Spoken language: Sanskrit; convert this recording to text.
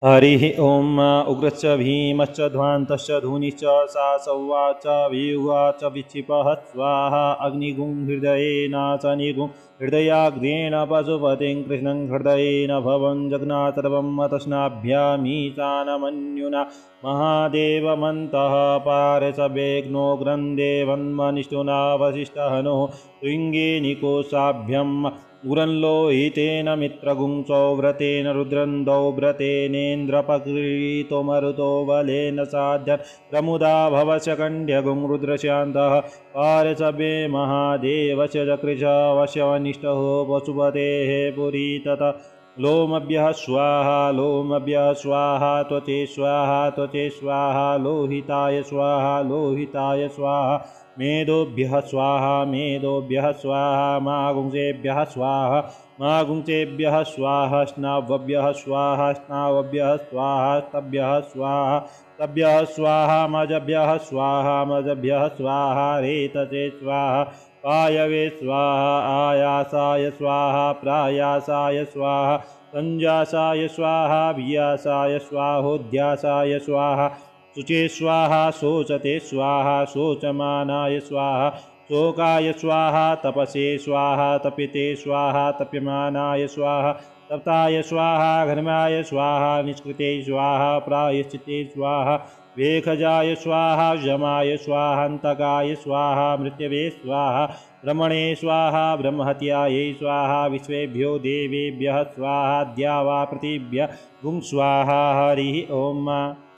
हरिः ॐ उग्रश्च भीमश्च ध्वान्तश्च धूनिश्च सा सौवाच वियुवाच विक्षिपः स्वाहा अग्निगुं हृदयेन च निगुं हृदयाग्नेन पशुपतिं कृष्णं हृदयेन भवं जग्नाथ सर्वं तस्नाभ्यामीशानमन्युना महादेवमन्तः पारसवेग्नो ग्रन्देवन्मनिष्ठुना वसिष्ठहनो शृङ्गेनिकोशाभ्यम् उरन्लोहितेन मित्रगुं सौव्रतेन रुद्रन्दौ व्रतेनेन्द्रपक्रीतो मरुतो बलेन साध्यन् प्रमुदा भवस्य कण्ड्यगुं रुद्रशान्तः पार्श्वे महादेवस्य चकृश वश्यवनिष्ठो पशुपतेः पुरी ततः लोमभ्यः स्वाहा लोमभ्यः स्वाहा त्वचे स्वाहा लोहिताय स्वाहा मेदोभ्यः स्वाहा मागुंसेभ्यः स्वाहा स्नावभ्यः स्वाहा तभ्यः स्वाहा मजभ्यः स्वाहा रेतसे स्वाहा पायवे स्वाहा आयासाय स्वाहा प्रायासाय स्वाहा संजासाय स्वाहा वियासाय स्वाहोध्यासाय स्वाहा शुचे स्वाहा शोचते स्वाहा शोचमानाय स्वाहा शोकाय स्वाहा तपसे स्वाहा तपिते स्वाहा तप्यमानाय स्वाहा तप्ताय स्वाहा घर्माय स्वाहा निष्कृते स्वाहा प्रायश्चिते स्वाहा वेखजाय स्वाहा यमाय स्वाहान्तकाय स्वाहा मृत्यवे स्वाहा ब्रह्मणे स्वाहा ब्रह्महत्यायै स्वाहा विश्वेभ्यो देवेभ्यः स्वाहा द्यावा पृथिव्यः गुं स्वाहा हरिः ॐ।